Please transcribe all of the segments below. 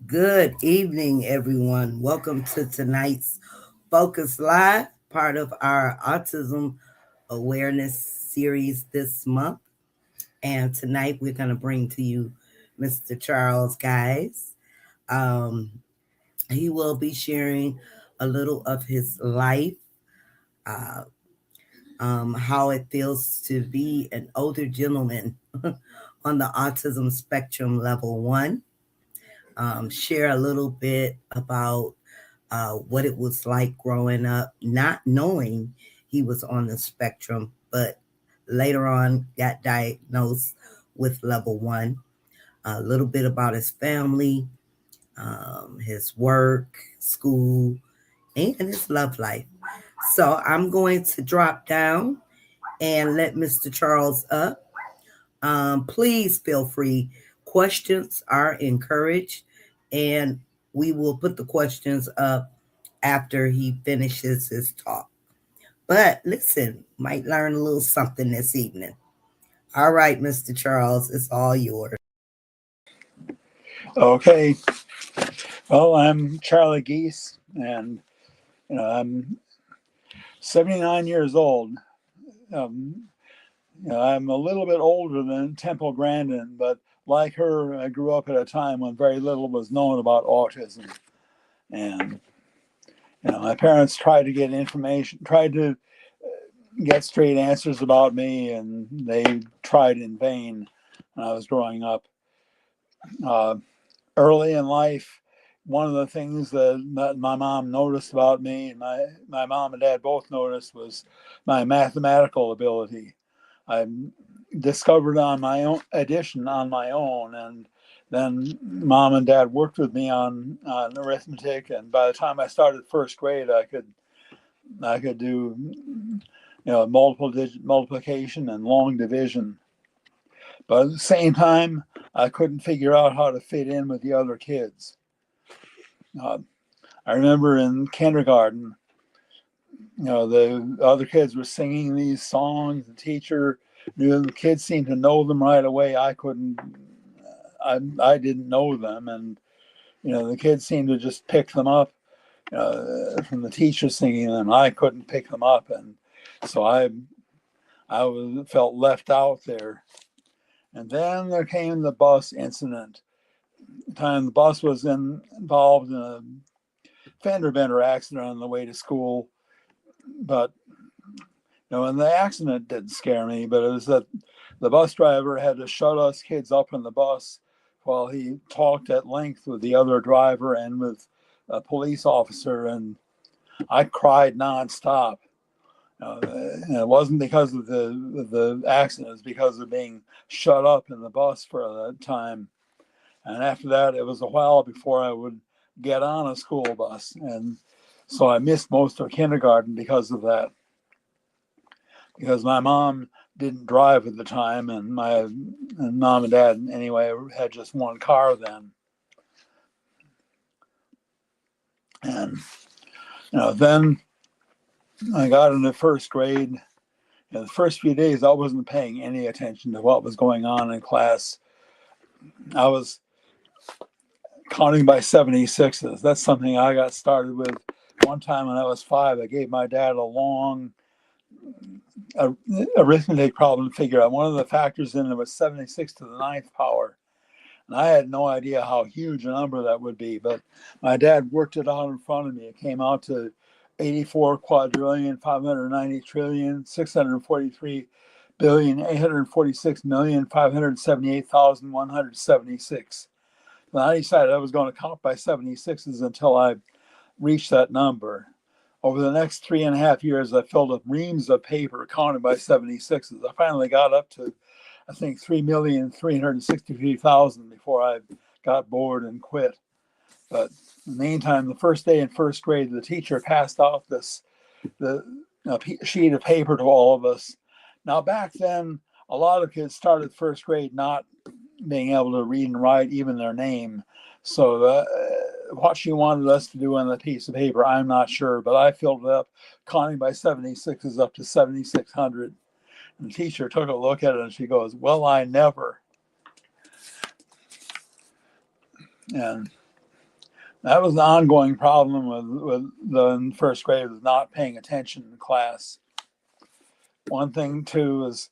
Good evening, everyone. Welcome to tonight's Focus Live, part of our Autism Awareness series this month. And tonight we're going to bring to you Mr. Charles Gies. Um, he will be sharing a little of his life, uh, how it feels to be an older gentleman on the Autism Spectrum Level 1. Share a little bit about what it was like growing up, not knowing he was on the spectrum, but later on got diagnosed with level 1. A little bit about his family, his work, school, and his love life. So I'm going to drop down and let Mr. Charles up. Please feel free. Questions are encouraged, and we will put the questions up after he finishes his talk. But listen, might learn a little something this evening. All right, Mr. Charles, it's all yours. Okay. Well, I'm Charlie Gies, and I'm 79 years old. Um, I'm a little bit older than Temple Grandin, but like her, I grew up at a time when very little was known about autism. And my parents tried to get information, tried to get straight answers about me, and they tried in vain when I was growing up. Uh, Early in life, one of the things that my mom noticed about me, and my mom and dad both noticed, was my mathematical ability. I discovered on my own addition on my own, and then mom and dad worked with me on arithmetic. And by the time I started first grade, I could do multiple digit multiplication and long division. But at the same time, I couldn't figure out how to fit in with the other kids. Uh, I remember in kindergarten, the other kids were singing these songs. The teacher knew the kids seemed to know them right away. I couldn't. I didn't know them, and the kids seemed to just pick them up from the teacher singing them. I couldn't pick them up, and so felt left out there. And then there came the bus incident. The time the bus was involved in a fender bender accident on the way to school. But and the accident didn't scare me, but it was that the bus driver had to shut us kids up in the bus while he talked at length with the other driver and with a police officer, and I cried nonstop. And it wasn't because of the accident; it was because of being shut up in the bus for that time. And after that, it was a while before I would get on a school bus, and so I missed most of kindergarten because of that. Because my mom didn't drive at the time, and my mom and dad anyway had just one car then. And then I got into first grade. The first few days, I wasn't paying any attention to what was going on in class. I was counting by 76s. That's something I got started with one time when I was 5. I gave my dad a long arithmetic problem to figure out. One of the factors in it was 76 to the 9th power. And I had no idea how huge a number that would be, but my dad worked it out in front of me. It came out to 84 quadrillion, 590 trillion, 643 billion, 846 million, 578,176. And I decided I was going to count by 76s until I reached that number. Over the next 3.5 years, I filled up reams of paper counted by 76s. I finally got up to, I think, 3,363,000 before I got bored and quit. But in the meantime, the first day in first grade, the teacher passed out the sheet of paper to all of us. Now, back then, a lot of kids started first grade not being able to read and write even their name. So what she wanted us to do on the piece of paper, I'm not sure, but I filled it up, counting by 76s up to 7,600. And the teacher took a look at it and she goes, "Well, I never." And That was an ongoing problem with the first grade, was not paying attention in class. One thing too is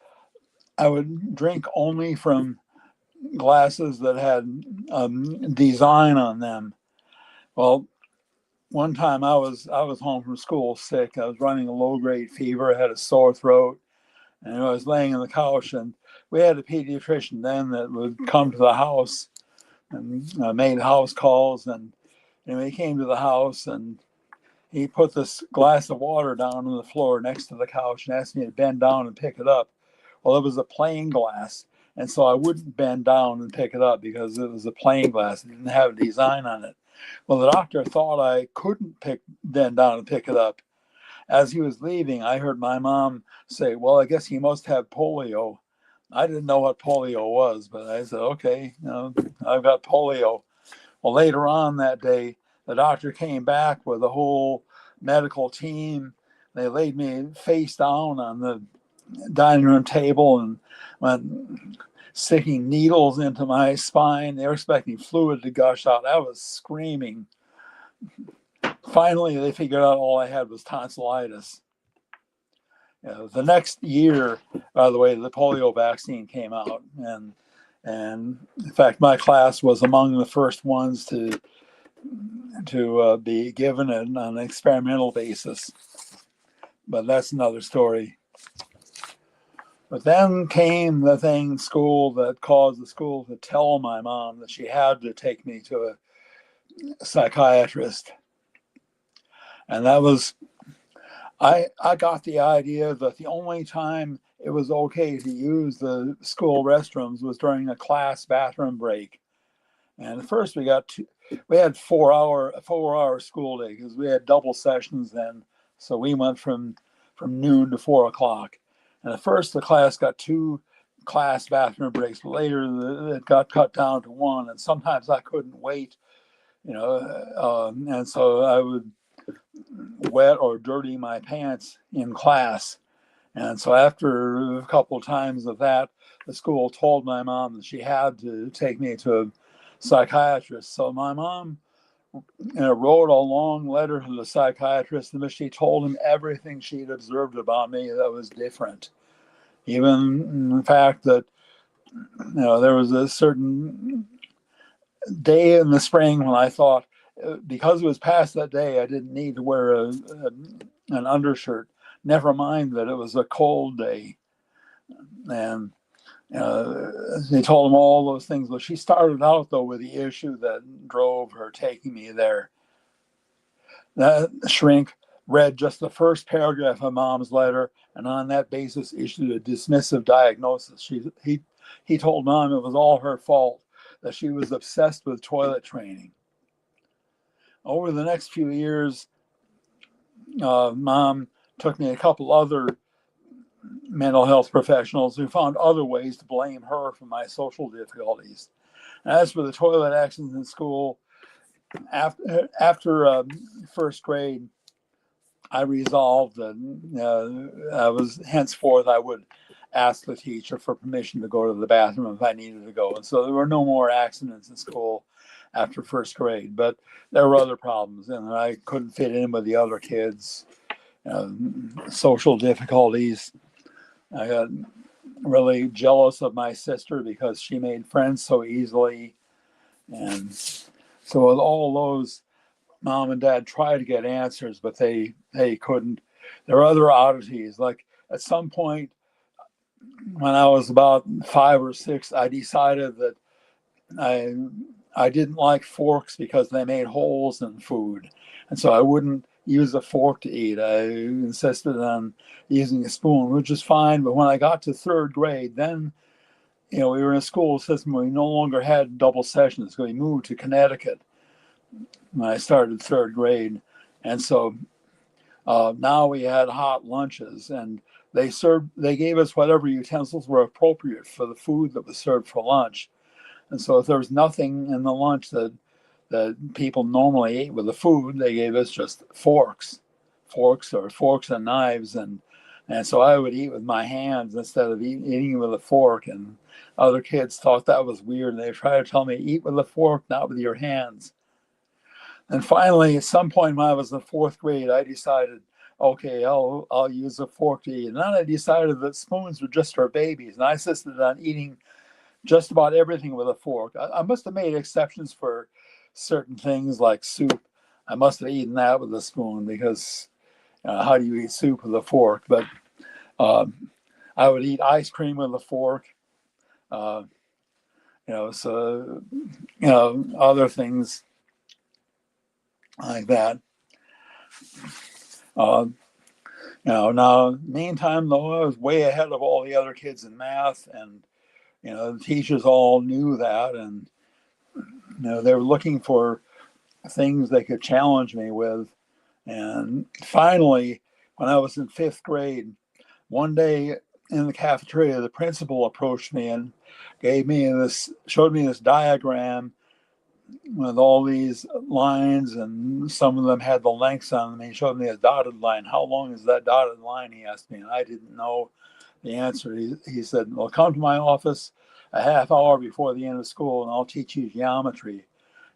I would drink only from glasses that had design on them. Well, one time I was home from school sick. I was running a low grade fever. I had a sore throat, and I was laying on the couch. And we had a pediatrician then that would come to the house and made house calls. And he came to the house and he put this glass of water down on the floor next to the couch and asked me to bend down and pick it up. Well, it was a plain glass. And so I wouldn't bend down and pick it up because it was a plain glass. It didn't have a design on it. Well, the doctor thought I couldn't bend down and pick it up. As he was leaving, I heard my mom say, "Well, I guess he must have polio." I didn't know what polio was, but I said, "Okay, I've got polio." Well, later on that day, the doctor came back with a whole medical team. They laid me face down on the dining room table and went sticking needles into my spine. They were expecting fluid to gush out. I was screaming. Finally, they figured out all I had was tonsillitis. The next year, by the way, the polio vaccine came out, and in fact, my class was among the first ones to be given it on an experimental basis. But that's another story. But then came the thing in school that caused the school to tell my mom that she had to take me to a psychiatrist. And that was, I got the idea that the only time it was okay to use the school restrooms was during a class bathroom break. And at first we had 4 hour school day because we had double sessions then. So we went from noon to 4 o'clock. And at first the class got 2 class bathroom breaks, but later it got cut down to 1. And sometimes I couldn't wait, and so I would wet or dirty my pants in class. And so after a couple of times of that, the school told my mom that she had to take me to a psychiatrist. So my mom wrote a long letter to the psychiatrist in which she told him everything she'd observed about me that was different. Even the fact that there was a certain day in the spring when I thought, because it was past that day, I didn't need to wear an undershirt. Never mind that it was a cold day. And they told him all those things. But she started out, though, with the issue that drove her taking me there. That shrink read just the first paragraph of Mom's letter, and on that basis issued a dismissive diagnosis. He told Mom it was all her fault, that she was obsessed with toilet training. Over the next few years, Mom took me a couple other mental health professionals who found other ways to blame her for my social difficulties. As for the toilet accidents in school, after first grade, I resolved that henceforth I would ask the teacher for permission to go to the bathroom if I needed to go. And so there were no more accidents in school after first grade. But there were other problems, and I couldn't fit in with the other kids. Social difficulties. I got really jealous of my sister because she made friends so easily. And so with all those, Mom and Dad tried to get answers, but they couldn't. There are other oddities. Like at some point when I was about 5 or 6, I decided that I didn't like forks because they made holes in food, and so I wouldn't use a fork to eat. I insisted on using a spoon, which is fine. But when I got to third grade, then we were in a school system where we no longer had double sessions. So we moved to Connecticut when I started third grade, and so now we had hot lunches, and they gave us whatever utensils were appropriate for the food that was served for lunch. And so if there was nothing in the lunch that people normally ate with the food, they gave us just forks and knives, and so I would eat with my hands instead of eating with a fork. And other kids thought that was weird. They tried to tell me, eat with a fork, not with your hands. And finally, at some point when I was in the fourth grade, I decided, okay, I'll use a fork to eat. And then I decided that spoons were just for babies, and I insisted on eating just about everything with a fork. I must have made exceptions for certain things like soup. I must have eaten that with a spoon because how do you eat soup with a fork? But I would eat ice cream with a fork. Uh, so other things like that. Uh, now meantime though, I was way ahead of all the other kids in math, and the teachers all knew that, and they were looking for things they could challenge me with. And finally, when I was in fifth grade, one day in the cafeteria, the principal approached me and showed me this diagram with all these lines, and some of them had the lengths on them. He showed me a dotted line. How long is that dotted line? He asked me, and I didn't know the answer. He said, well, come to my office a half hour before the end of school, and I'll teach you geometry.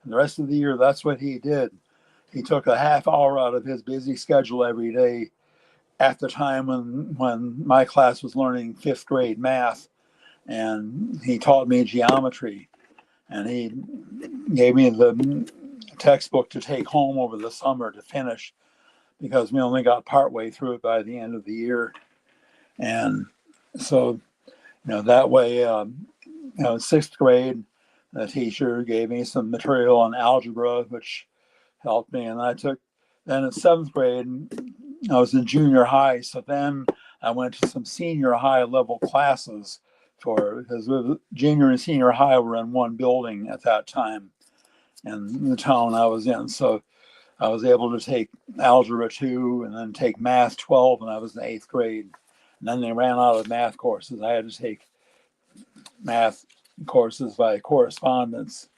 And the rest of the year, that's what he did. He took a half hour out of his busy schedule every day at the time when my class was learning fifth grade math, and he taught me geometry. And he gave me the textbook to take home over the summer to finish because we only got partway through it by the end of the year. And so, that way, sixth grade, the teacher gave me some material on algebra, which helped me. And then in seventh grade, I was in junior high. So then I went to some senior high level classes because junior and senior high were in one building at that time in the town I was in. So I was able to take algebra 2 and then take math 12 when I was in eighth grade. And then they ran out of math courses. I had to take math courses by correspondence.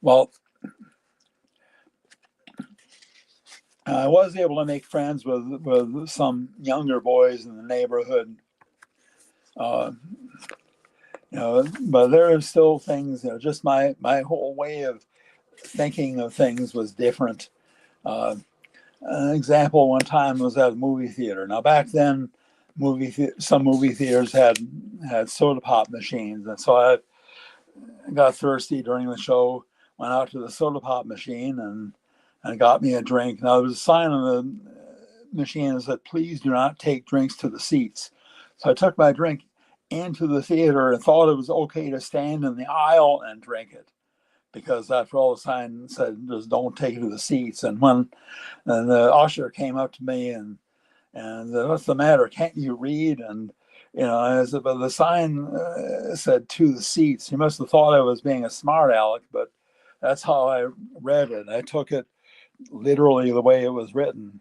Well, I was able to make friends with some younger boys in the neighborhood, uh, but there are still things. Just my whole way of thinking of things was different. Uh, an example one time was at a movie theater. Now back then, some movie theaters had soda pop machines, and so I got thirsty during the show, went out to the soda pop machine and got me a drink. Now there was a sign on the machine that said, "Please do not take drinks to the seats." So I took my drink into the theater and thought it was okay to stand in the aisle and drink it because after all the sign said just don't take it to the seats. And the usher came up to me and said, "What's the matter? Can't you read?" And I said, "But the sign said to the seats." He must have thought I was being a smart aleck, but that's how I read it. I took it literally the way it was written.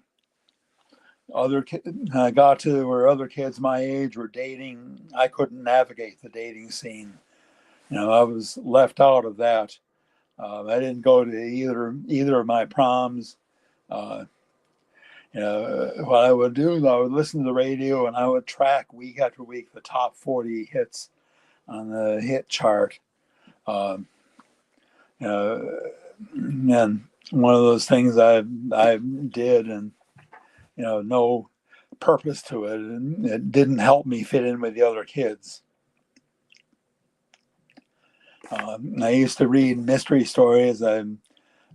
I got to where other kids my age were dating. I couldn't navigate the dating scene. I was left out of that. I didn't go to either of my proms. Uh, what I would do, though, I would listen to the radio and I would track week after week the top 40 hits on the hit chart. Um, and one of those things I did, and no purpose to it, and it didn't help me fit in with the other kids. I used to read mystery stories. I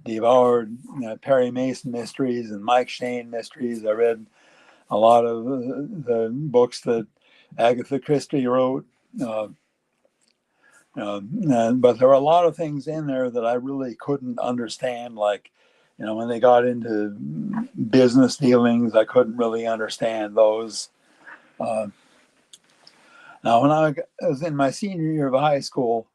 devoured Perry Mason mysteries and Mike Shane mysteries. I read a lot of the books that Agatha Christie wrote. But there were a lot of things in there that I really couldn't understand, like, when they got into business dealings, I couldn't really understand those. Uh, Now, when I was in my senior year of high school,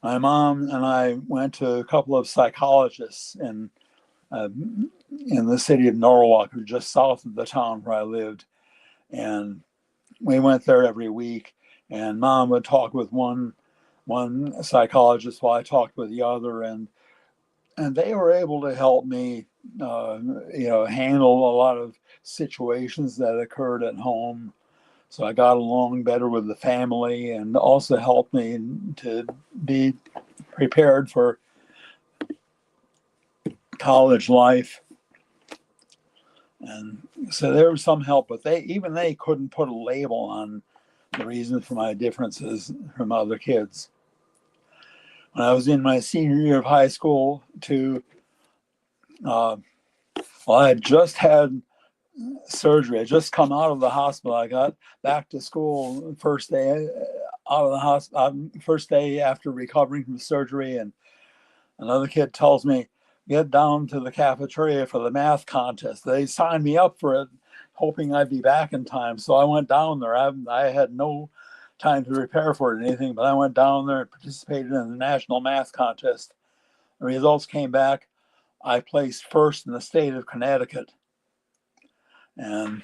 my mom and I went to a couple of psychologists in the city of Norwalk, just south of the town where I lived. And we went there every week, and mom would talk with one psychologist while I talked with the other, and they were able to help me handle a lot of situations that occurred at home. So I got along better with the family, and also helped me to be prepared for college life. And so there was some help, but they couldn't put a label on the reason for my differences from other kids. When I was in my senior year of high school, uh, I had just had surgery. I just come out of the hospital. I got back to school first day out of the hospital, first day after recovering from surgery, and another kid tells me, "Get down to the cafeteria for the math contest." They signed me up for it, hoping I'd be back in time. So I went down there. I had no time to prepare for it or anything, but I went down there and participated in the national math contest. The results came back. I placed first in the state of Connecticut. And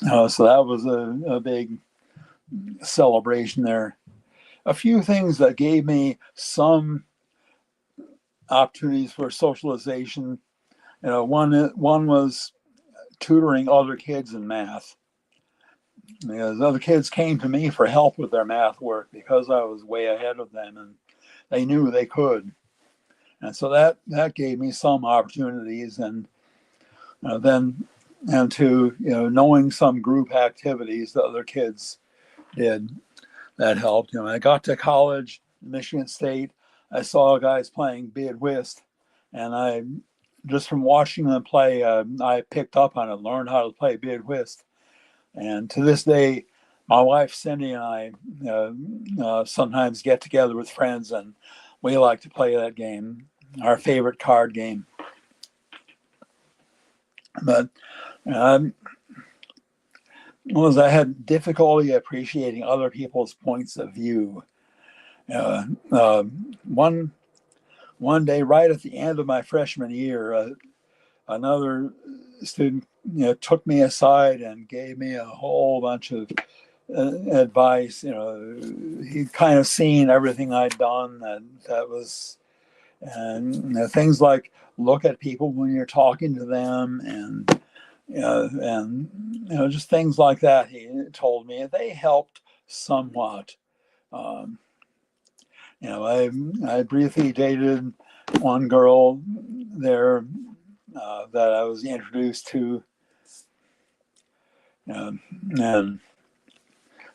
so that was a big celebration there. A few things that gave me some opportunities for socialization. One was tutoring other kids in math. Because other kids came to me for help with their math work because I was way ahead of them, and they knew they could. And so that gave me some opportunities, and then and to knowing some group activities that other kids did, that helped. I got to college, Michigan State. I saw guys playing bid whist, and I just from watching them play, I picked up on it, learned how to play bid whist. And to this day, my wife Cindy and I sometimes get together with friends, and we like to play that game, our favorite card game. But was I had difficulty appreciating other people's points of view. One day, right at the end of my freshman year, another student took me aside and gave me a whole bunch of advice. He'd kind of seen everything I'd done, and that was, and things like look at people when you're talking to them, and just things like that. He told me they helped somewhat. Um, I briefly dated one girl there that I was introduced to, and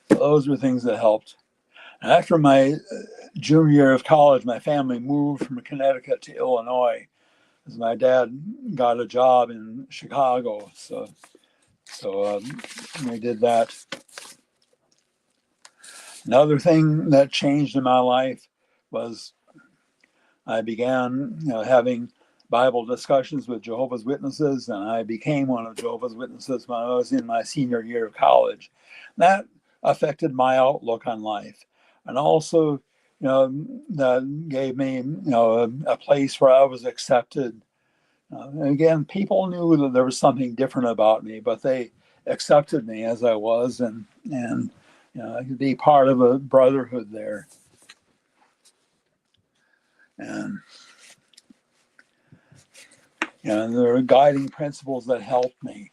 those were things that helped. After my junior year of college, my family moved from Connecticut to Illinois because my dad got a job in Chicago. So we did that. Another thing that changed in my life was I began having Bible discussions with Jehovah's Witnesses, and I became one of Jehovah's Witnesses when I was in my senior year of college. That affected my outlook on life, and also, that gave me, a place where I was accepted. Again, people knew that there was something different about me, but they accepted me as I was, and I could be part of a brotherhood there. And there are guiding principles that helped me.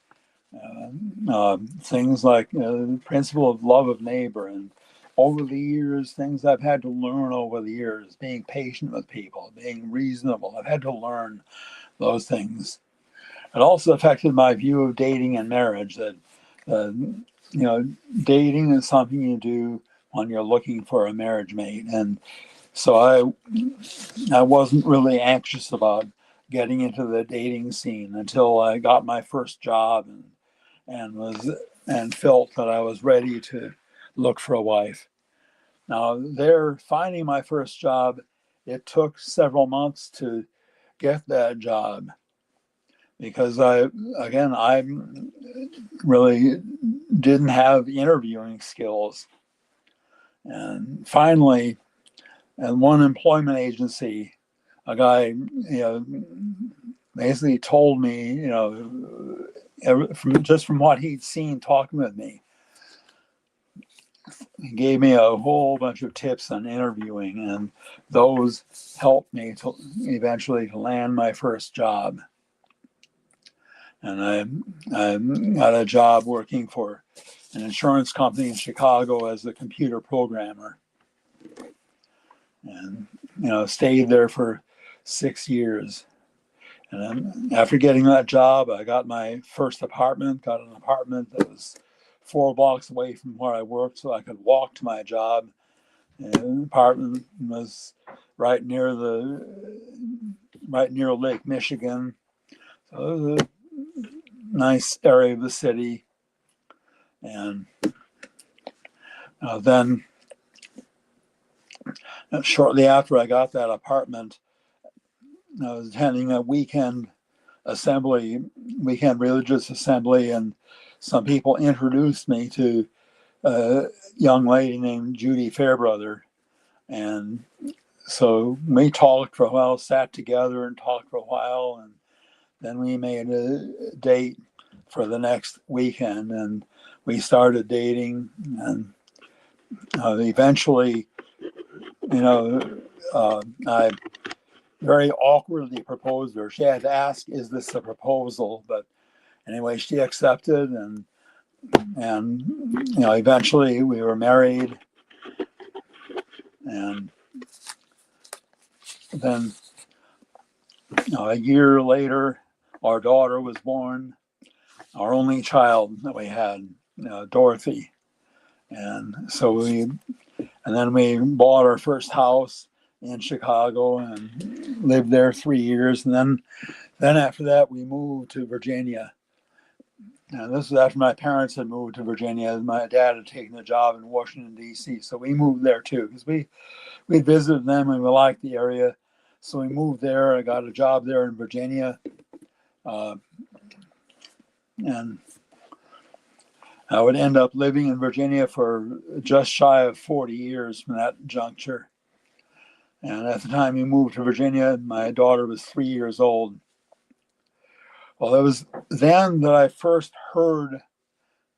Things like the principle of love of neighbor, and over the years, things I've had to learn over the years, being patient with people, being reasonable. I've had to learn those things. It also affected my view of dating and marriage, that, dating is something you do when you're looking for a marriage mate. And so I wasn't really anxious about getting into the dating scene until I got my first job and felt that I was ready to look for a wife. Now, finding my first job, it took several months to get that job because I really didn't have interviewing skills. And finally, at one employment agency, a guy, basically told me, from what he'd seen talking with me, he gave me a whole bunch of tips on interviewing, and those helped me to eventually land my first job. and I got a job working for an insurance company in Chicago as a computer programmer, and stayed there for 6 years. And then after getting that job, I got my first apartment. Got an apartment that was 4 blocks away from where I worked, so I could walk to my job. And the apartment was right near Lake Michigan, so it was a nice area of the city. And then shortly after I got that apartment, I was attending a weekend religious assembly, and some people introduced me to a young lady named Judy Fairbrother. And so we talked for a while, sat together and talked for a while, and then we made a date for the next weekend, and we started dating, and eventually, I very awkwardly proposed her. She had to ask, "Is this a proposal?" But anyway, she accepted, and eventually we were married, and then a year later, our daughter was born, our only child that we had, Dorothy, and then we bought our first house in Chicago and lived there 3 years, and then after that we moved to Virginia. And this was after my parents had moved to Virginia. My dad had taken a job in Washington, D.C., so we moved there too, because we visited them and we liked the area. So we moved there. I got a job there in Virginia. And I would end up living in Virginia for just shy of 40 years from that juncture. And at the time we moved to Virginia, my daughter was 3 years old. Well, it was then that I first heard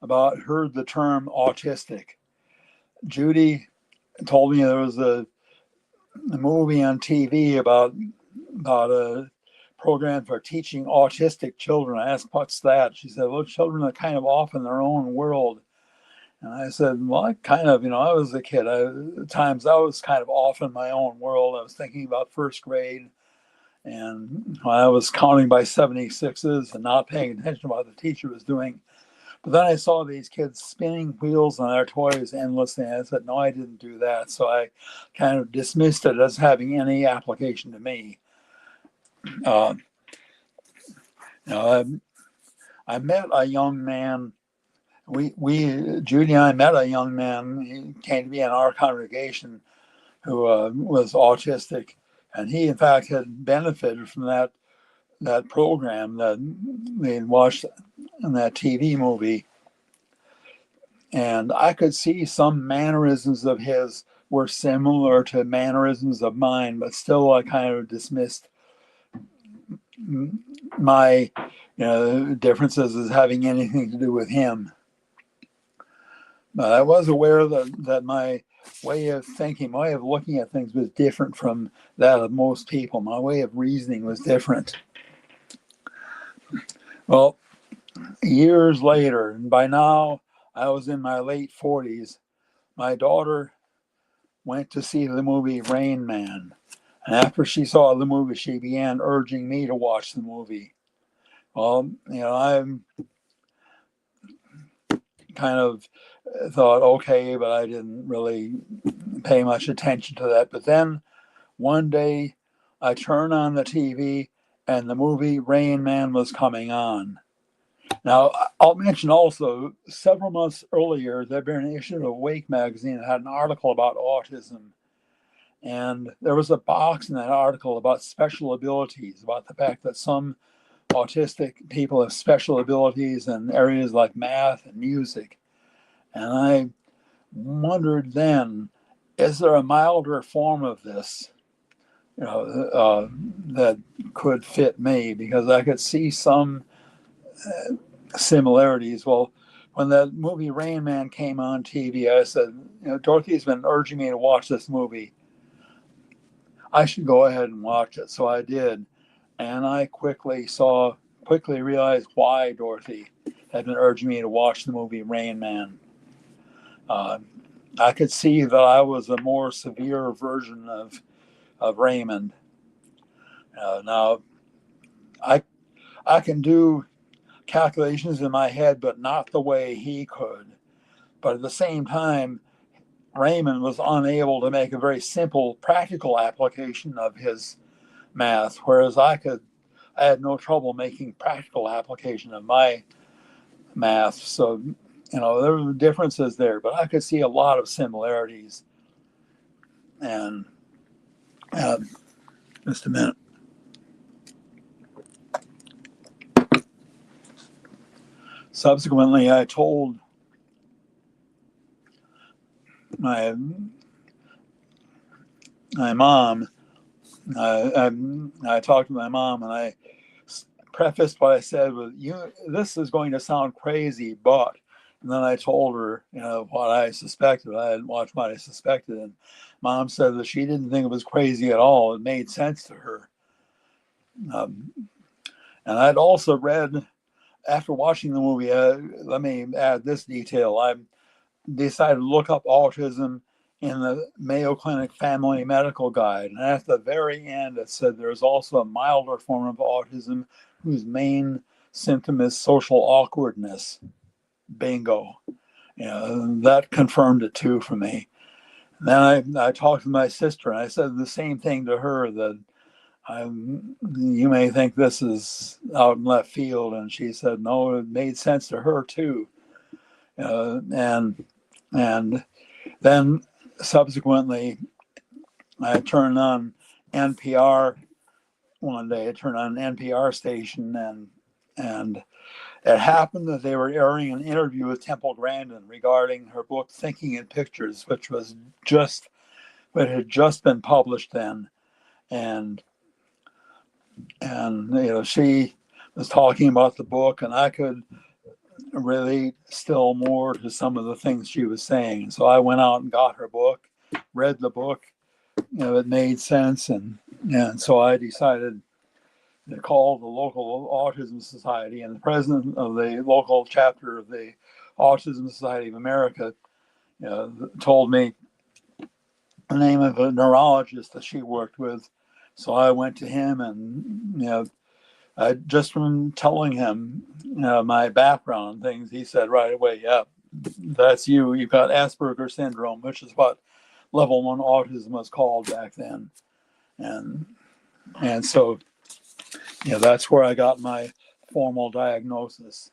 the term autistic. Judy told me there was a movie on TV about a program for teaching autistic children. I asked, "What's that?" She said, "Well, children are kind of off in their own world." And I said, "Well, I kind of, I was a kid. At times I was kind of off in my own world. I was thinking about first grade, and I was counting by 76s and not paying attention to what the teacher was doing. But then I saw these kids spinning wheels on their toys endlessly. And I said, no, I didn't do that. So I kind of dismissed it as having any application to me. Uh, I met a young man. Judy and I met a young man. He came to be in our congregation who was autistic, and he, in fact, had benefited from that program that they had watched in that TV movie. And I could see some mannerisms of his were similar to mannerisms of mine, but still I kind of dismissed my differences as having anything to do with him. But I was aware that my way of thinking, my way of looking at things was different from that of most people. My way of reasoning was different. Well, years later, and by now I was in my late 40s, my daughter went to see the movie Rain Man. And after she saw the movie, she began urging me to watch the movie. Well, I kind of thought, okay, but I didn't really pay much attention to that. But then one day I turned on the TV and the movie Rain Man was coming on. Now, I'll mention also, several months earlier, there'd been an issue of Awake magazine that had an article about autism. And there was a box in that article about special abilities, about the fact that some autistic people have special abilities in areas like math and music. And I wondered then, is there a milder form of this, that could fit me? Because I could see some similarities. Well, when that movie Rain Man came on TV, I said, Dorothy's been urging me to watch this movie. I should go ahead and watch it. So I did. And I quickly saw quickly realized why Dorothy had been urging me to watch the movie Rain Man. Uh, I could see that I was a more severe version of Raymond. Now, I, I can do calculations in my head, but not the way he could. But at the same time, Raymond was unable to make a very simple practical application of his math, whereas I had no trouble making practical application of my math. So, there were differences there, but I could see a lot of similarities. And uh, just a minute. Subsequently, I told my my mom. I talked to my mom, and I prefaced what I said with, "You, this is going to sound crazy, but." And then I told her, what I suspected. I had watched what I suspected, and Mom said that she didn't think it was crazy at all. It made sense to her. Um, and I'd also read after watching the movie. Let me add this detail. I decided to look up autism in the Mayo Clinic Family Medical Guide. And at the very end, it said there's also a milder form of autism whose main symptom is social awkwardness. Bingo. That confirmed it too for me. And then I talked to my sister, and I said the same thing to her, that you may think this is out in left field. And she said, no, it made sense to her too. And then subsequently, I turned on NPR one day. I turned on an NPR station, and it happened that they were airing an interview with Temple Grandin regarding her book Thinking in Pictures, which had just been published then, and she was talking about the book, and I could relate still more to some of the things she was saying. So I went out and got her book, read the book. It made sense, and so I decided to call the local Autism Society, and the president of the local chapter of the Autism Society of America told me the name of a neurologist that she worked with. So I went to him, and I just from telling him my background and things, he said right away, "Yeah, that's you. You've got Asperger's syndrome," which is what level 1 autism was called back then. And so that's where I got my formal diagnosis.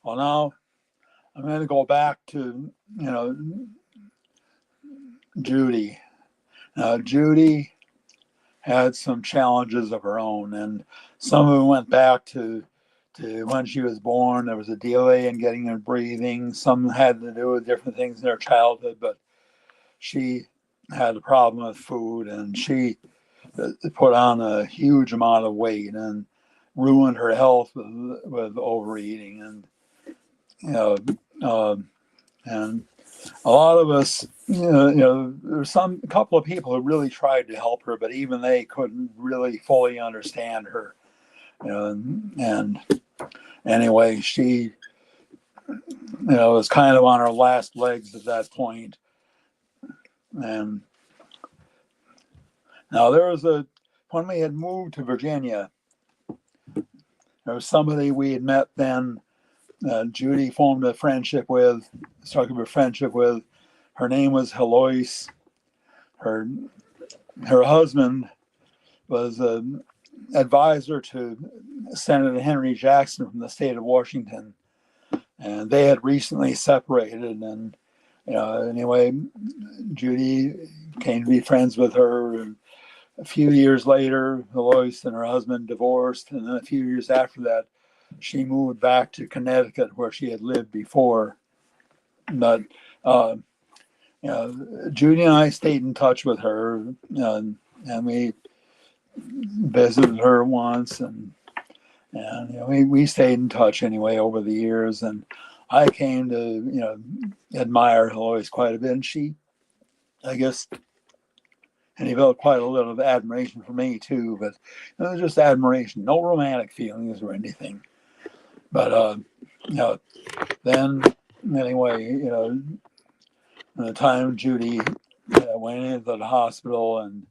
Well, now I'm going to go back to Judy. Now, Judy had some challenges of her own, and some of them went back to when she was born. There was a delay in getting her breathing. Some had to do with different things in her childhood, but she had a problem with food, and she put on a huge amount of weight and ruined her health with overeating. And and a lot of us, there's a couple of people who really tried to help her, but even they couldn't really fully understand her. And anyway, she, was kind of on her last legs at that point. And now when we had moved to Virginia, there was somebody we had met then. Judy formed a friendship with, started a friendship with. Her name was Heloise. Her husband was an advisor to Senator Henry Jackson from the state of Washington, and they had recently separated. And anyway, Judy came to be friends with her. And a few years later, Heloise and her husband divorced, and then a few years after that, she moved back to Connecticut, where she had lived before. But Judy and I stayed in touch with her, and we visited her once, and we stayed in touch anyway over the years. And I came to admire Heloise quite a bit. And she, I guess, And he felt quite a little of admiration for me too, but it was just admiration, no romantic feelings or anything. But you know, then anyway, the time Judy went into the hospital, and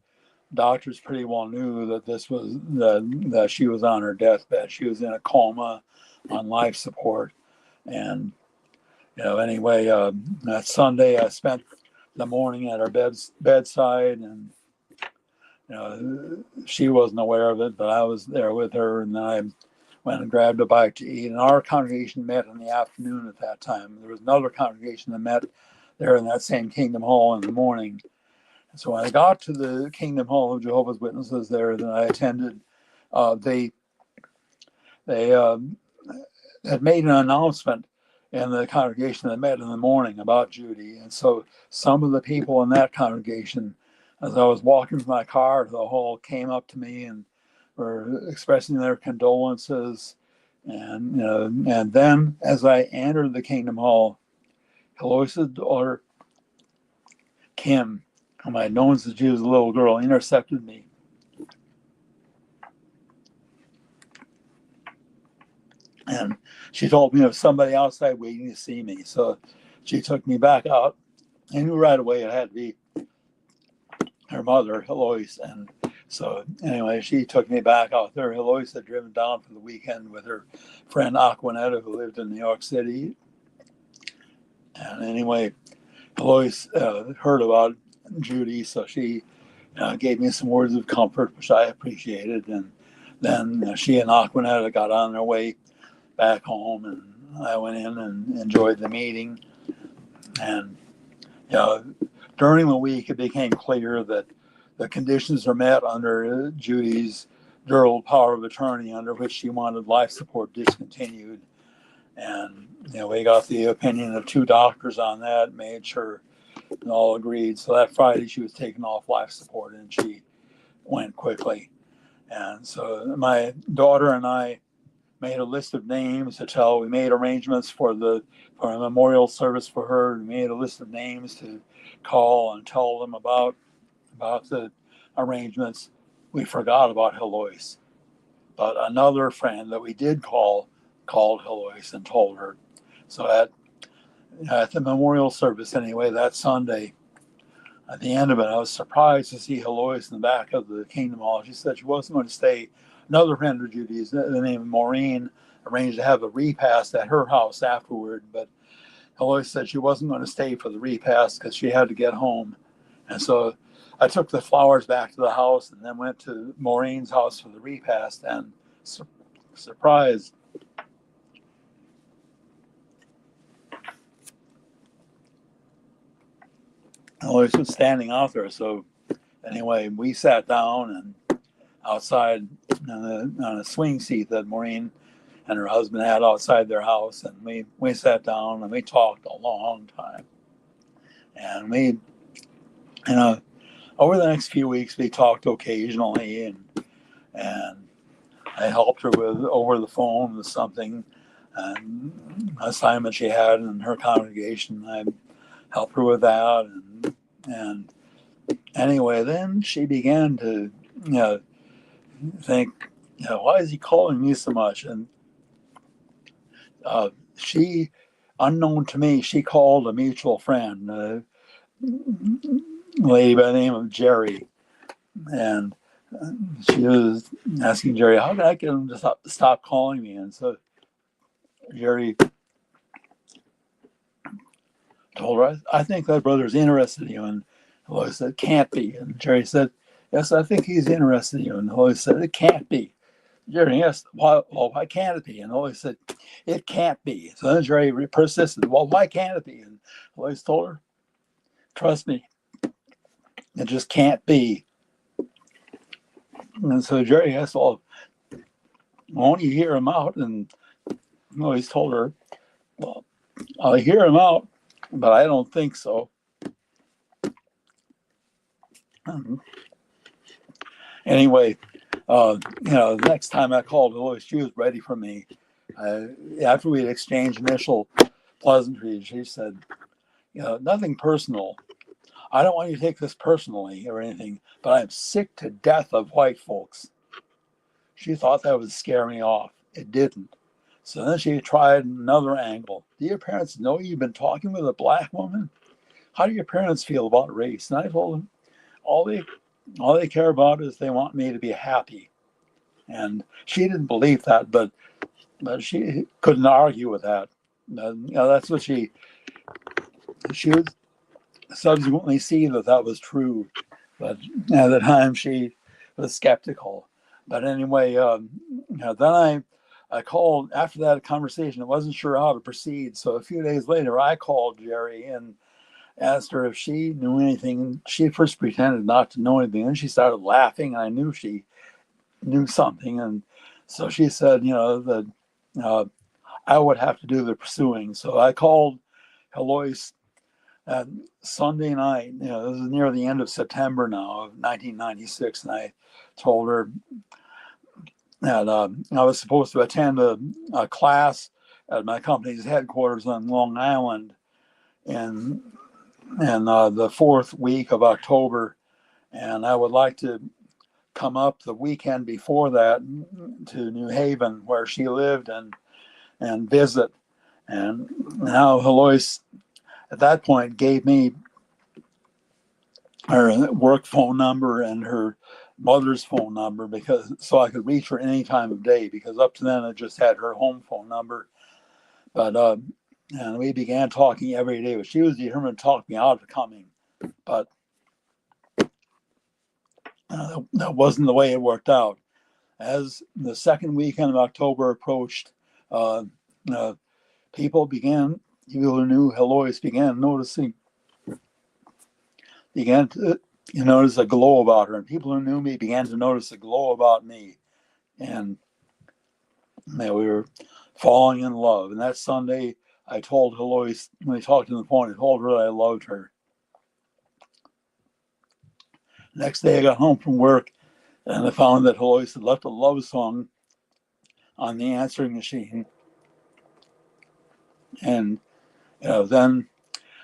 doctors pretty well knew that this was that she was on her deathbed. She was in a coma, on life support, and anyway, that Sunday I spent the morning at her bedside, and she wasn't aware of it, but I was there with her, and then I went and grabbed a bite to eat. And our congregation met in the afternoon at that time. There was another congregation that met there in that same Kingdom Hall in the morning. And so when I got to the Kingdom Hall of Jehovah's Witnesses there that I attended, they had made an announcement in the congregation that met in the morning about Judy. And so some of the people in that congregation, as I was walking from my car to the hall, came up to me and were expressing their condolences. And then as I entered the Kingdom Hall, Heloisa's daughter, Kim, whom I had known since she was a little girl, intercepted me. And she told me there was somebody outside waiting to see me. So she took me back out. I knew right away it had to be her mother, Heloise. And so anyway, she took me back out there. Heloise had driven down for the weekend with her friend Aquanetta, who lived in New York City. And anyway, Heloise heard about Judy, so she gave me some words of comfort, which I appreciated. And then she and Aquanetta got on their way back home, and I went in and enjoyed the meeting. And during the week, it became clear that the conditions are met under Judy's durable power of attorney, under which she wanted life support discontinued. And we got the opinion of two doctors on that, made sure all agreed. So that Friday, she was taken off life support, and she went quickly. And so my daughter and I made a list of names to tell. We made arrangements for a memorial service for her. We made a list of names to call and tell them about the arrangements. We forgot about Heloise, but another friend that we did called Heloise and told her. So at the memorial service anyway that Sunday, at the end of it, I was surprised to see Heloise in the back of the Kingdom Hall. She said she wasn't going to stay. Another friend of Judy's, the name of Maureen, arranged to have a repast at her house afterward, but Heloise said she wasn't going to stay for the repast because she had to get home. And so I took the flowers back to the house and then went to Maureen's house for the repast, and surprised, Heloise was standing out there. So anyway, we sat down and outside on a swing seat that Maureen and her husband had outside their house, and we sat down and we talked a long time. And we, over the next few weeks, we talked occasionally, and I helped her with over the phone with something, an assignment she had in her congregation. I helped her with that, and anyway, then she began to think, why is he calling me so much? And she, unknown to me, she called a mutual friend, a lady by the name of Jerry, and she was asking Jerry, how can I get him to stop calling me? And so Jerry told her, I think that brother's interested in you. And Lois said, can't be. And Jerry said, yes, I think he's interested in you. And Lois said, it can't be. Jerry asked, why can't it be? And Lois said, it can't be. So then Jerry persisted, well, why can't it be? And Lois told her, trust me, it just can't be. And so Jerry asked, well, won't you hear him out? And Lois told her, well, I'll hear him out, but I don't think so. Anyway, the next time I called Lois, she was ready for me. After we had exchanged initial pleasantries, she said, nothing personal. I don't want you to take this personally or anything, but I'm sick to death of white folks. She thought that would scare me off. It didn't. So then she tried another angle. Do your parents know you've been talking with a black woman? How do your parents feel about race? And I told them all they care about is they want me to be happy. And she didn't believe that, but she couldn't argue with that. That's what she would subsequently see that was true, but at the time she was skeptical. But anyway, then I called after that conversation. I wasn't sure how to proceed, so a few days later I called Jerry and asked her if she knew anything. She first pretended not to know anything, and she started laughing. And I knew she knew something, and so she said, that uh, I would have to do the pursuing. So I called Heloise Sunday night. This is near the end of September now of 1996, and I told her that I was supposed to attend a class at my company's headquarters on Long Island in the fourth week of October, and I would like to come up the weekend before that to New Haven, where she lived, and visit. And now Heloise, at that point, gave me her work phone number and her mother's phone number so I could reach her any time of day, because up to then I just had her home phone number. But and we began talking every day. But she was determined to talk me out of coming. But that wasn't the way it worked out. As the second weekend of October approached, uh, uh, people who knew Heloise began to notice a glow about her, and people who knew me began to notice a glow about me, and we were falling in love. And that Sunday, I told Heloise, when we talked on the phone, I told her that I loved her. Next day, I got home from work, and I found that Heloise had left a love song on the answering machine. And then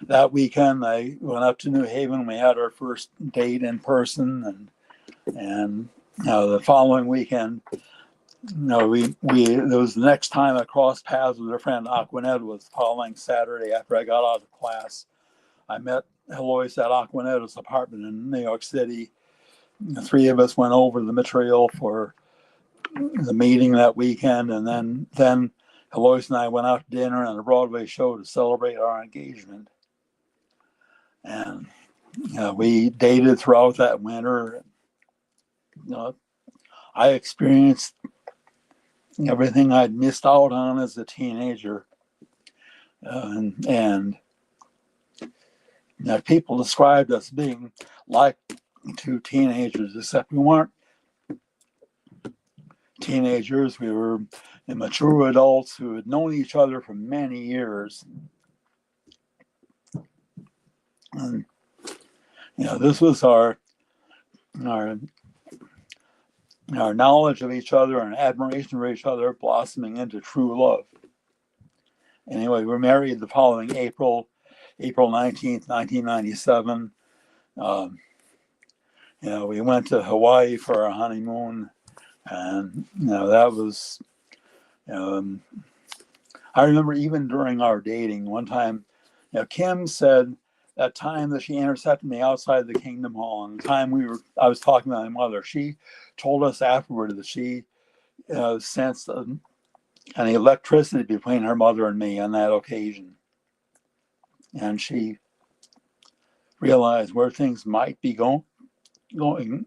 that weekend, I went up to New Haven. We had our first date in person, and the following weekend, it was the next time I crossed paths with her friend Aquanetta. Was the following Saturday after I got out of class. I met Heloise at Aquanetta's apartment in New York City. The three of us went over the material for the meeting that weekend, and then Heloise and I went out to dinner and a Broadway show to celebrate our engagement. And we dated throughout that winter. I experienced everything I'd missed out on as a teenager, and people described us being like two teenagers, except we weren't teenagers. We were mature adults who had known each other for many years. And this was our knowledge of each other and admiration for each other blossoming into true love. Anyway, we were married the following April 19th, 1997. We went to Hawaii for our honeymoon, and that was. I remember even during our dating, one time, Kim said that time that she intercepted me outside the Kingdom Hall, and the time I was talking to my mother, she told us afterward that she sensed an electricity between her mother and me on that occasion, and she realized where things might be going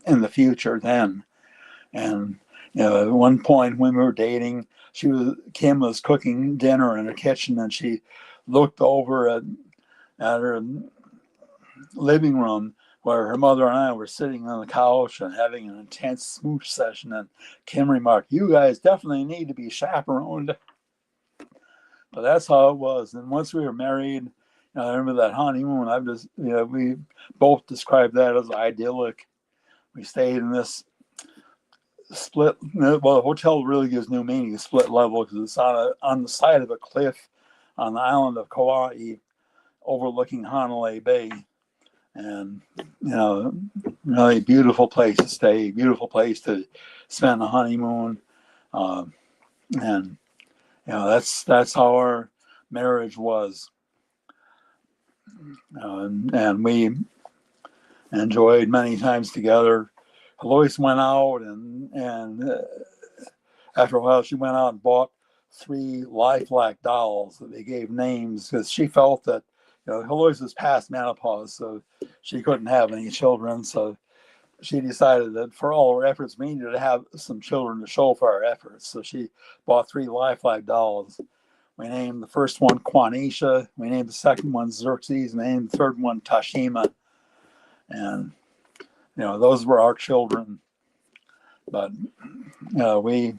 in the future then. And at one point when we were dating, Kim was cooking dinner in her kitchen, and she looked over at her living room where her mother and I were sitting on the couch and having an intense smooch session. And Kim remarked, "You guys definitely need to be chaperoned." But that's how it was. And once we were married, I remember that honeymoon. We both described that as idyllic. We stayed in this split. Well, the hotel really gives new meaning to split level because it's on the side of a cliff on the island of Kauai, overlooking Hanalei Bay. and really beautiful place to stay, beautiful place to spend a honeymoon, uh, and that's how our marriage was, and we enjoyed many times together. Lois went out and after a while she went out and bought 3 lifelike dolls that they gave names because she felt that Lois was past menopause, so she couldn't have any children. So she decided that for all her efforts, we needed to have some children to show for our efforts. So she bought 3 lifelike dolls. We named the first one Quanisha. We named the second one Xerxes. And we named the third one Tashima. And those were our children. But we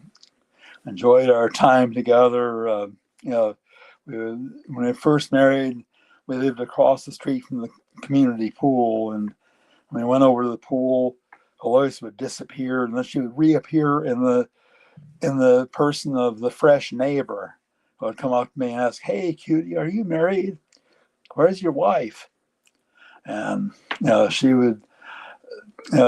enjoyed our time together. When we first married, we lived across the street from the community pool, and when we went over to the pool, Alois would disappear, and then she would reappear in the person of the fresh neighbor who would come up to me and ask, "Hey, cutie, are you married? Where's your wife?" And she would.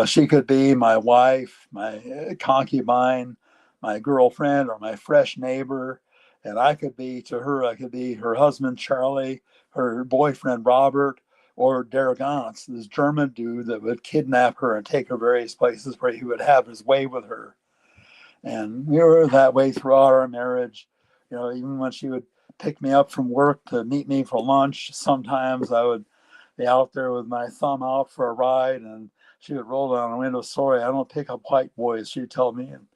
She could be my wife, my concubine, my girlfriend, or my fresh neighbor. And I could be her husband, Charlie, her boyfriend, Robert, or Der Gans, this German dude that would kidnap her and take her various places where he would have his way with her. And we were that way throughout our marriage. Even when she would pick me up from work to meet me for lunch, sometimes I would be out there with my thumb out for a ride, and she would roll down the window, "Sorry, I don't pick up white boys," she'd tell me. And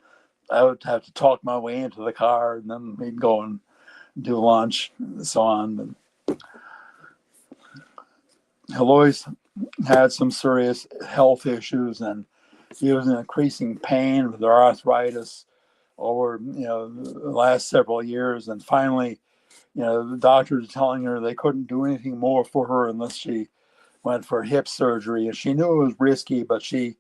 I would have to talk my way into the car, and then we'd go and do lunch and so on. Eloise had some serious health issues, and she was in increasing pain with her arthritis over the last several years. And finally, the doctors were telling her they couldn't do anything more for her unless she went for hip surgery. And she knew it was risky, but she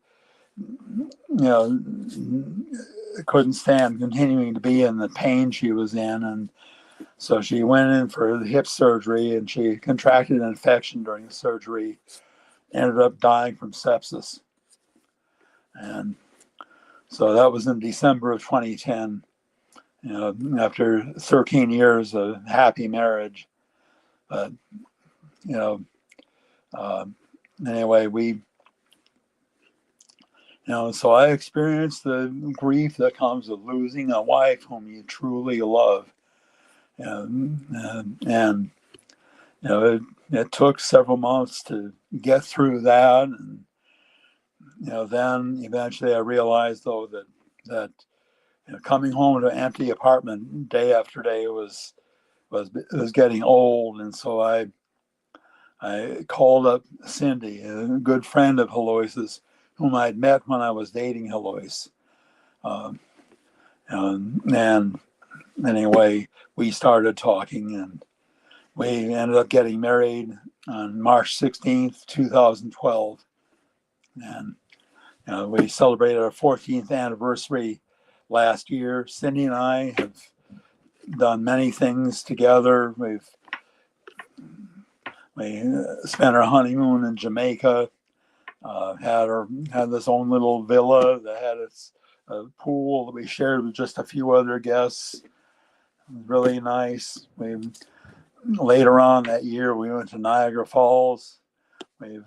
couldn't stand continuing to be in the pain she was in. And so she went in for the hip surgery, and she contracted an infection during the surgery, ended up dying from sepsis. And so that was in December of 2010, after 13 years of happy marriage. But, uh, anyway, so I experienced the grief that comes with losing a wife whom you truly love. And it took several months to get through that. And, then eventually I realized, though, that coming home to an empty apartment day after day was getting old. And so I called up Cindy, a good friend of Heloise's, whom I'd met when I was dating Heloise. And anyway, we started talking, and we ended up getting married on March 16th, 2012. And we celebrated our 14th anniversary last year. Cindy and I have done many things together. We spent our honeymoon in Jamaica. Had this own little villa that had its pool that we shared with just a few other guests. It was really nice. Later on that year, we went to Niagara Falls. We've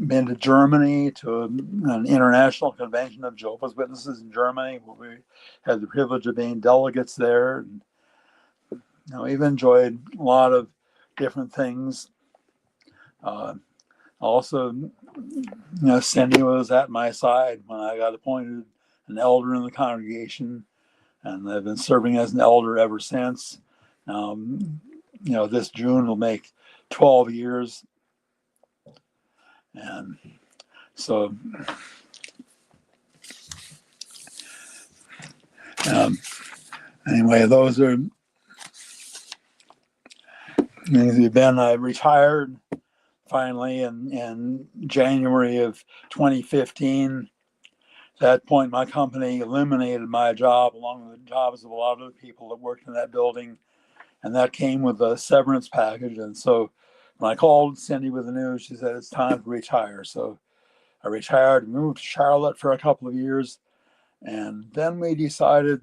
been to Germany to an international convention of Jehovah's Witnesses in Germany, where we had the privilege of being delegates there. And, we've enjoyed a lot of different things. Also, Cindy was at my side when I got appointed an elder in the congregation, and I've been serving as an elder ever since. This June will make 12 years. And so, anyway, those are things we've been. I retired finally in January of 2015. At that point, my company eliminated my job along with the jobs of a lot of the people that worked in that building, and that came with a severance package. And so When I called Cindy with the news, she said it's time to retire. So I retired, moved to Charlotte for a couple of years, and then we decided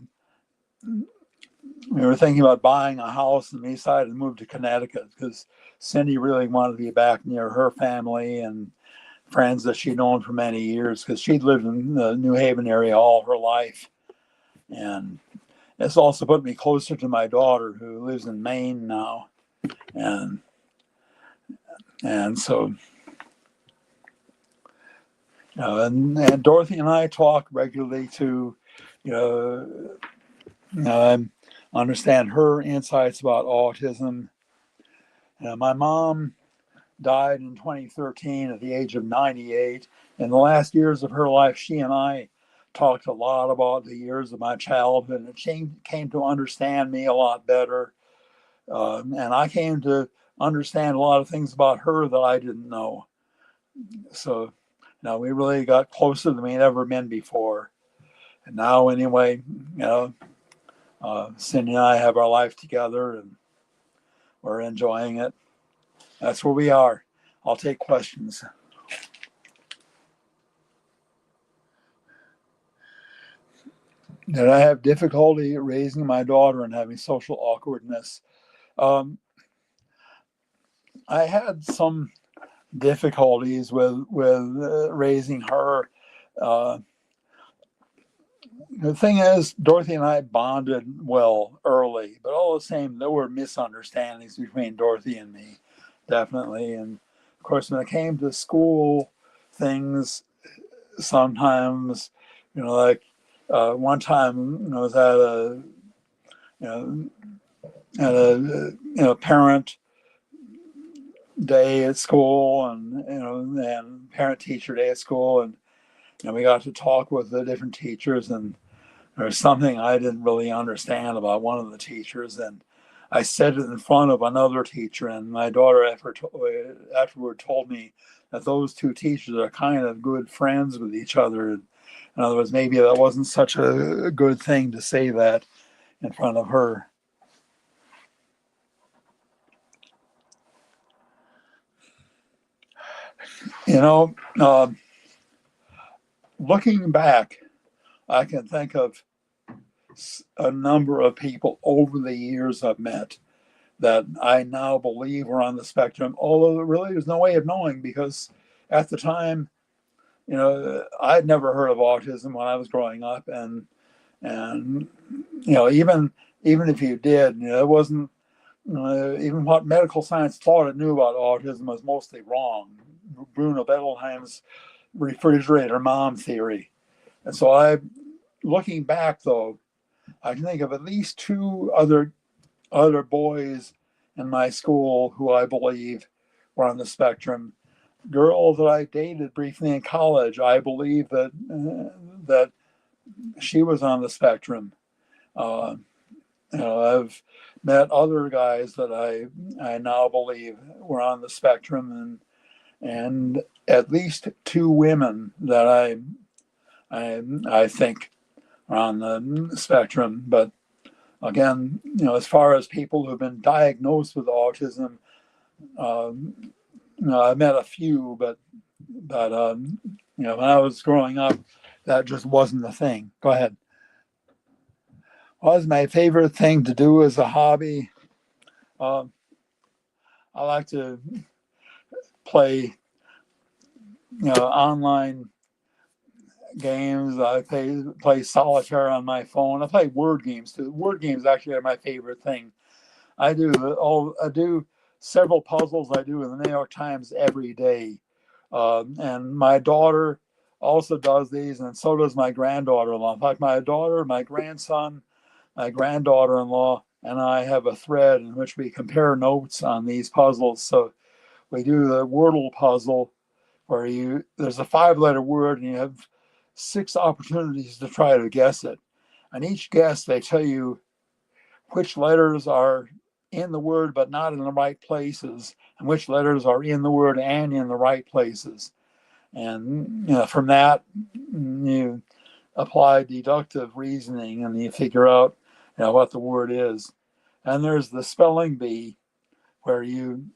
we were thinking about buying a house, and we decided to move to Connecticut because Cindy really wanted to be back near her family and friends that she'd known for many years because she'd lived in the New Haven area all her life. And it's also put me closer to my daughter who lives in Maine now. And so and Dorothy and I talk regularly to, you know, understand her insights about autism. My mom died in 2013 at the age of 98. In the last years of her life, she and I talked a lot about the years of my childhood, and she came to understand me a lot better. And I came to understand a lot of things about her that I didn't know. So now we really got closer than we'd ever been before. And now, anyway, Cindy and I have our life together, and we're enjoying it. That's where we are. I'll take questions. Did I have difficulty raising my daughter and having social awkwardness? Um, I had some difficulties with raising her. Uh, the thing is, Dorothy and I bonded well early, but all the same, there were misunderstandings between Dorothy and me, definitely. And of course, when it came to school things, sometimes, like one time, I was at a, you know, parent day at school, and and parent teacher day at school, and we got to talk with the different teachers, and there's something I didn't really understand about one of the teachers, and I said it in front of another teacher, and my daughter afterward told me that those two teachers are kind of good friends with each other. In other words, maybe that wasn't such a good thing to say that in front of her. Looking back, I can think of a number of people over the years I've met that I now believe were on the spectrum, although really there's no way of knowing because at the time, I'd never heard of autism when I was growing up, and even if you did, it wasn't even what medical science thought it knew about autism was mostly wrong. Bruno Bettelheim's refrigerator mom theory. And so looking back though, I can think of at least two other boys in my school who I believe were on the spectrum. Girl that I dated briefly in college, I believe that she was on the spectrum. Uh, I've met other guys that I now believe were on the spectrum, and at least two women that I think are on the spectrum. But again, as far as people who've been diagnosed with autism, I met a few, but when I was growing up, that just wasn't the thing. Go ahead. What was my favorite thing to do as a hobby? Uh, I like to play, online games. I play solitaire on my phone. I play word games too. Word games actually are my favorite thing. I do several puzzles I do in the New York Times every day. And my daughter also does these, and so does my granddaughter-in-law. In fact, my daughter, my grandson, my granddaughter-in-law, and I have a thread in which we compare notes on these puzzles. So we do the Wordle puzzle where there's a 5-letter word and you have 6 opportunities to try to guess it. And each guess, they tell you which letters are in the word but not in the right places, and which letters are in the word and in the right places. And from that, you apply deductive reasoning and you figure out what the word is. And there's the spelling bee, where you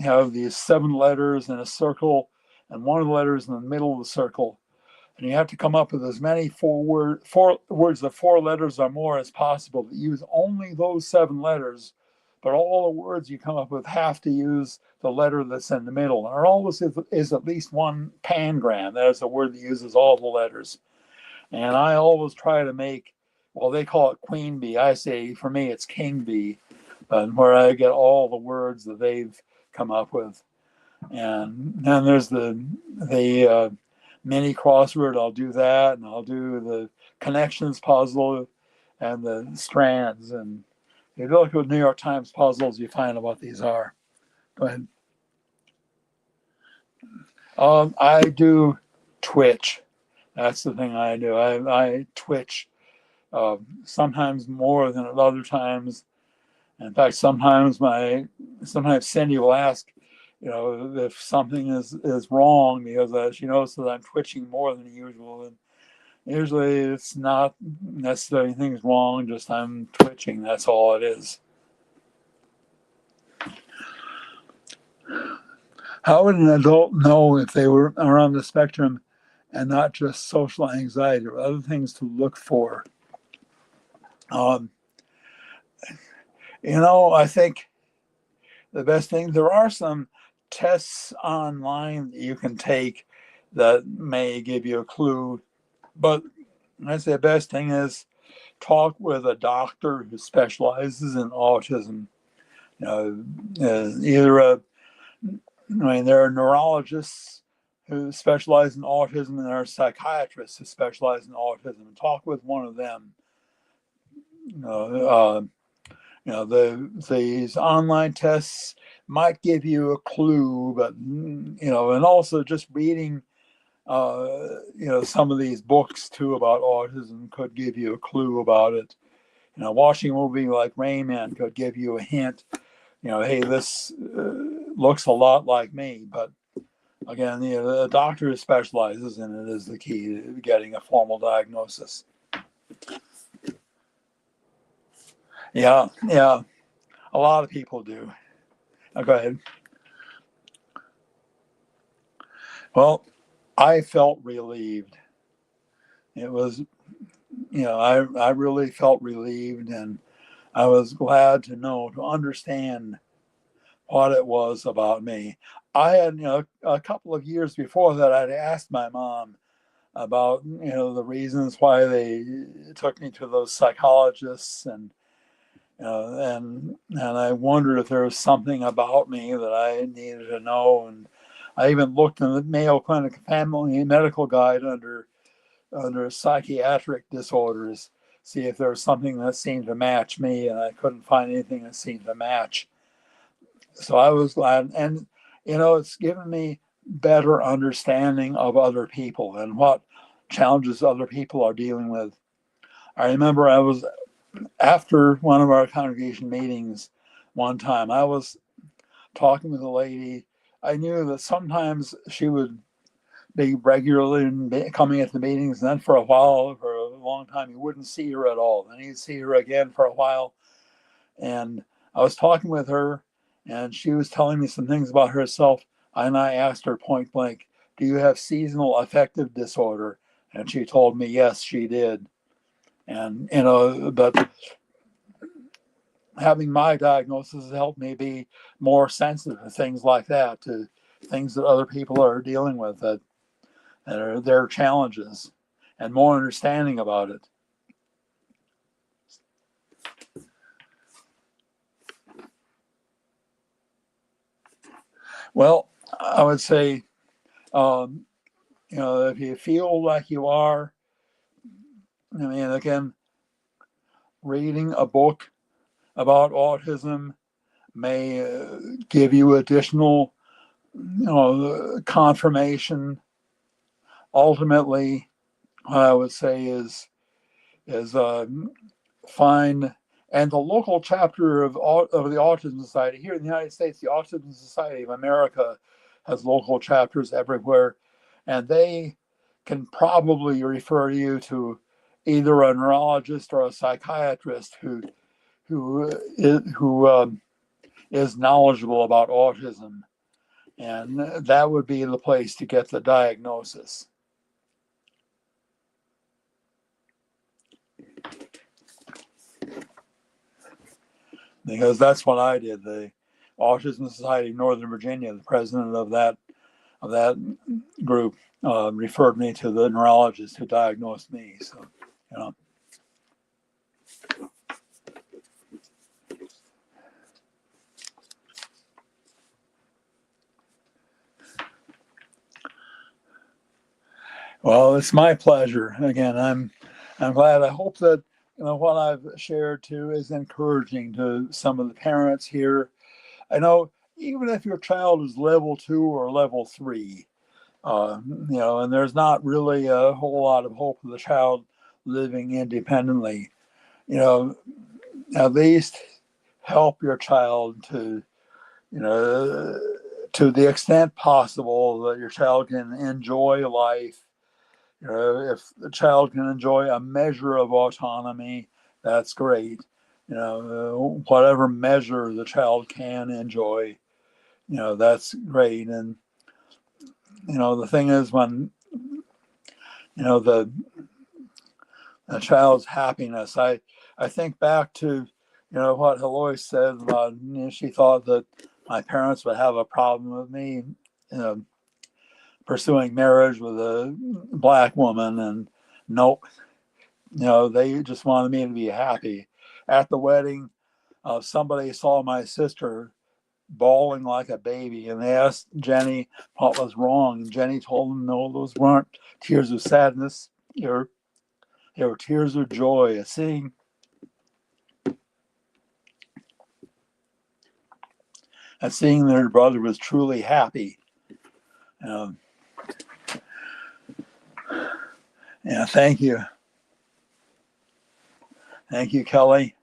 have these 7 letters in a circle, and one of the letters in the middle of the circle. And you have to come up with as many four words of 4 letters or more as possible that use only those 7 letters. But all the words you come up with have to use the letter that's in the middle. And there always is at least one pangram. That is a word that uses all the letters. And I always try to make, well, they call it queen bee. I say, for me, it's king bee, where I get all the words that they've come up with. And then there's the mini crossword. I'll do that, and I'll do the connections puzzle and the strands. And if you look at New York Times puzzles, you find out what these are. Go ahead. I do Twitch. That's the thing I do. I Twitch sometimes more than at other times. In fact, sometimes Cindy will ask, if something is wrong, because she knows that I'm twitching more than usual. And usually it's not necessarily anything's wrong, just I'm twitching. That's all it is. How would an adult know if they are on the spectrum and not just social anxiety or other things to look for? I think the best thing, there are some tests online that you can take that may give you a clue, but I'd say the best thing is talk with a doctor who specializes in autism. There are neurologists who specialize in autism, and there are psychiatrists who specialize in autism. Talk with one of them. These online tests might give you a clue, but and also just reading some of these books too about autism could give you a clue about it. Watching a movie like Rain Man could give you a hint. Hey, this looks a lot like me. But again, the doctor who specializes in it is the key to getting a formal diagnosis. Yeah, a lot of people do. Go ahead. Well, I felt relieved. It was, I really felt relieved, and I was glad to understand what it was about me. I had, a couple of years before that, I'd asked my mom about, the reasons why they took me to those psychologists, and I wondered if there was something about me that I needed to know. And I even looked in the Mayo Clinic Family Medical Guide under psychiatric disorders, see if there was something that seemed to match me, and I couldn't find anything that seemed to match. So I was glad, and it's given me better understanding of other people and what challenges other people are dealing with. I remember I was after one of our congregation meetings one time, I was talking with a lady. I knew that sometimes she would be regularly coming at the meetings, and then for a long time, you wouldn't see her at all. Then you'd see her again for a while. And I was talking with her, and she was telling me some things about herself. And I asked her point blank, "Do you have seasonal affective disorder?" And she told me, yes, she did. And, but having my diagnosis helped me be more sensitive to things like that, to things that other people are dealing with that are their challenges, and more understanding about it. Well, I would say, if you feel like you are, again, reading a book about autism may give you additional, confirmation. Ultimately, what I would say is find, and the local chapter of the Autism Society here in the United States, the Autism Society of America has local chapters everywhere, and they can probably refer you to either a neurologist or a psychiatrist who is knowledgeable about autism, and that would be the place to get the diagnosis. Because that's what I did. The Autism Society of Northern Virginia, the president of that group, referred me to the neurologist who diagnosed me. So, you know. Well, it's my pleasure. Again, I'm glad. I hope that what I've shared too is encouraging to some of the parents here. I know even if your child is level 2 or level 3, and there's not really a whole lot of hope of the child living independently, you know, at least help your child to, you know, to the extent possible that your child can enjoy life. If the child can enjoy a measure of autonomy, that's great. Whatever measure the child can enjoy, that's great. And the thing is, when the child's happiness, I think back to what Heloise said about she thought that my parents would have a problem with me you know, pursuing marriage with a black woman, and nope. They just wanted me to be happy. At the wedding, somebody saw my sister bawling like a baby, and they asked Jenny what was wrong. And Jenny told them, no, those weren't tears of sadness. They were tears of joy at seeing their brother was truly happy. Um, yeah, thank you. Thank you, Kelly.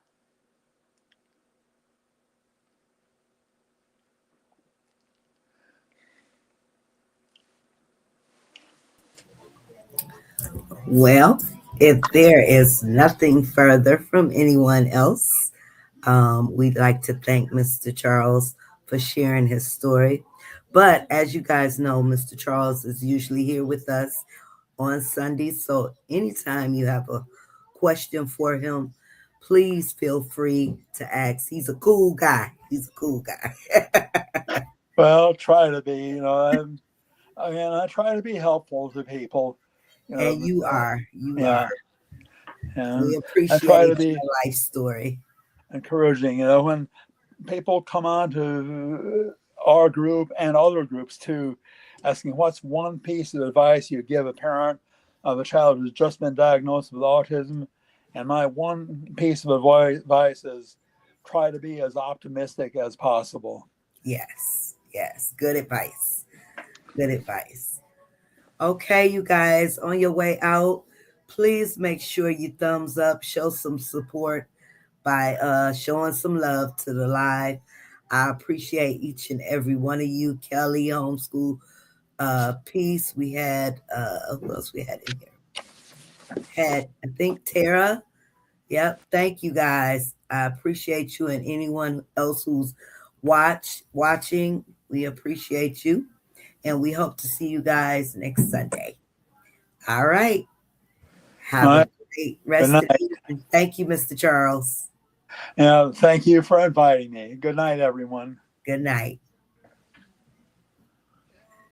Well, if there is nothing further from anyone else, we'd like to thank Mr. Charles for sharing his story. But as you guys know, Mr. Charles is usually here with us on Sundays. So anytime you have a question for him, please feel free to ask. He's a cool guy. He's a cool guy. Well, try to be. I try to be helpful to people. And you Uh, are. You are. yeah, and We I try appreciate to be your life story. encouraging. When people come on to our group and other groups too, asking what's one piece of advice you give a parent of a child who's just been diagnosed with autism, and my one piece of advice is try to be as optimistic as possible. Yes. Yes. Good advice. Good advice. Okay, you guys, on your way out, please make sure you thumbs up, show some support by showing some love to the live. I appreciate each and every one of you. Kelly, homeschool peace. We had who else we had in here? Had I think Tara. Yep. Thank you guys. I appreciate you and anyone else who's watching. We appreciate you. And we hope to see you guys next Sunday. All right. All Have a right. great Good rest of the night. evening. Thank you, Mr. Charles. Yeah, thank you for inviting me. Good night, everyone. Good night.